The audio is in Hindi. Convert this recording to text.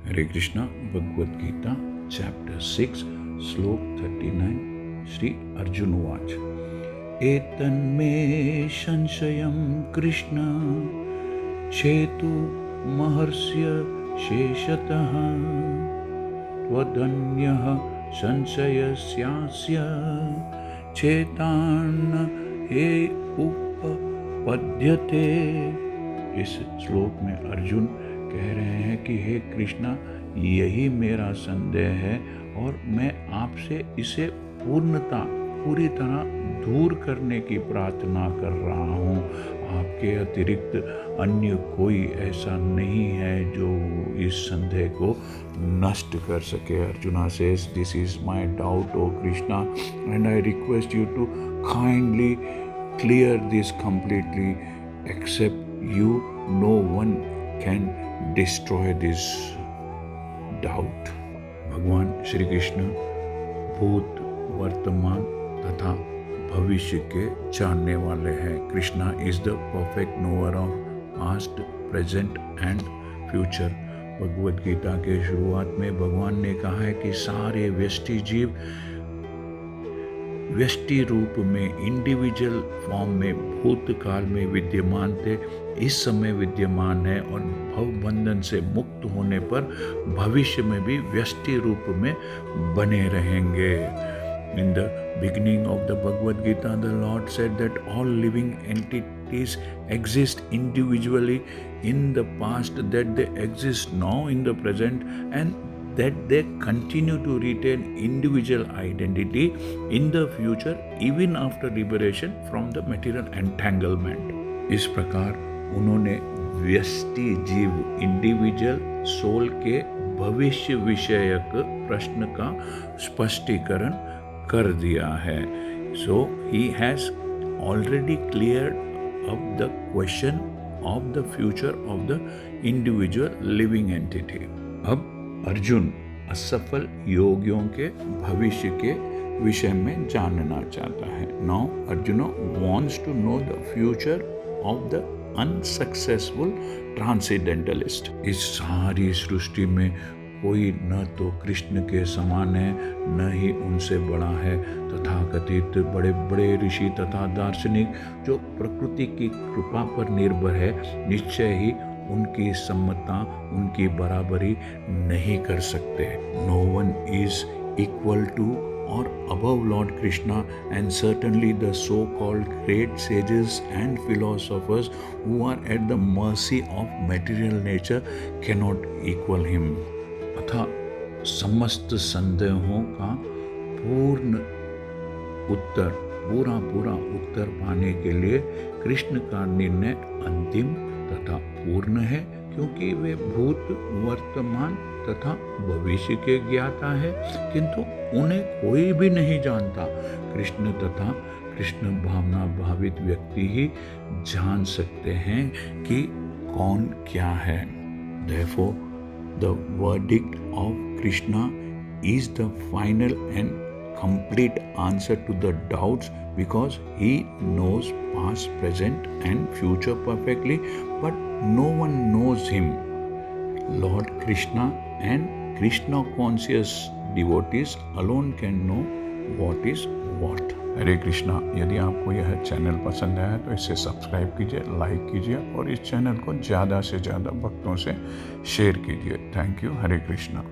हरे कृष्णा भगवद गीता चैप्टर 6 श्लोक 39 श्री अर्जुन उवाच एतन्मे संशयं कृष्ण चेतु महर्ष्य शेषतः त्वदन्यः संशयस्यास्य चेतान्न हे उपपद्यते। इस श्लोक में अर्जुन कह रहे हैं कि हे कृष्णा, यही मेरा संदेह है और मैं आपसे इसे पूरी तरह दूर करने की प्रार्थना कर रहा हूँ। आपके अतिरिक्त अन्य कोई ऐसा नहीं है जो इस संदेह को नष्ट कर सके। Arjuna says this is my doubt O Krishna and I request you to kindly clear this completely except you no one can destroy this doubt. भगवान श्री कृष्ण भूत वर्तमान तथा भविष्य के जानने वाले हैं। Krishna is the perfect knower of past present and future. Bhagavad Gita के शुरुआत में भगवान ने कहा है कि सारे व्यष्टि जीव व्यष्टि रूप में इंडिविजुअल फॉर्म में भूतकाल में विद्यमान थे, इस समय विद्यमान है और भव बंधन से मुक्त होने पर भविष्य में भी व्यष्टि रूप में बने रहेंगे। In the beginning of the Bhagavad Gita, the Lord said that all living entities exist individually in the past, that they exist now in the present, and that they continue to retain individual identity in the future even after liberation from the material entanglement. इस प्रकार उन्होंने व्यष्टि जीव इंडिविजुअल सोल के भविष्य विषयक प्रश्न का स्पष्टीकरण कर दिया है। So he has already cleared up the question of the future of the individual living entity. अब अर्जुन असफल योगियों के भविष्य के विषय में जानना चाहता है। Now Arjun wants to know the future of the unsuccessful transcendentalist. इस सारी सृष्टि में कोई न तो कृष्ण के समान है न ही उनसे बड़ा है। तथाकथित बड़े बड़े ऋषि तथा दार्शनिक जो प्रकृति की कृपा पर निर्भर है, निश्चय ही उनकी सम्मता उनकी बराबरी नहीं कर सकते। No one is equal to or above Lord Krishna, and certainly the so-called great sages and philosophers who are at the mercy of material nature cannot equal him. अतः समस्त संदेहों का पूरा उत्तर पाने के लिए कृष्ण का निर्णय अंतिम तथा पूर्ण है, क्योंकि वे भूत वर्तमान तथा भविष्य के ज्ञाता है, किंतु उन्हें कोई भी नहीं जानता। कृष्ण तथा कृष्ण भावना भावित व्यक्ति ही जान सकते हैं कि कौन क्या है। Therefore, the verdict of Krishna is the final and complete answer to the doubts, because he knows past, present and future perfectly, but no one knows him. Lord Krishna and Krishna conscious devotees alone can know what is what. हरे कृष्णा। यदि आपको यह चैनल पसंद आया तो इसे सब्सक्राइब कीजिए, लाइक कीजिए और इस चैनल को ज़्यादा से ज़्यादा भक्तों से शेयर कीजिए। Thank you. हरे कृष्णा।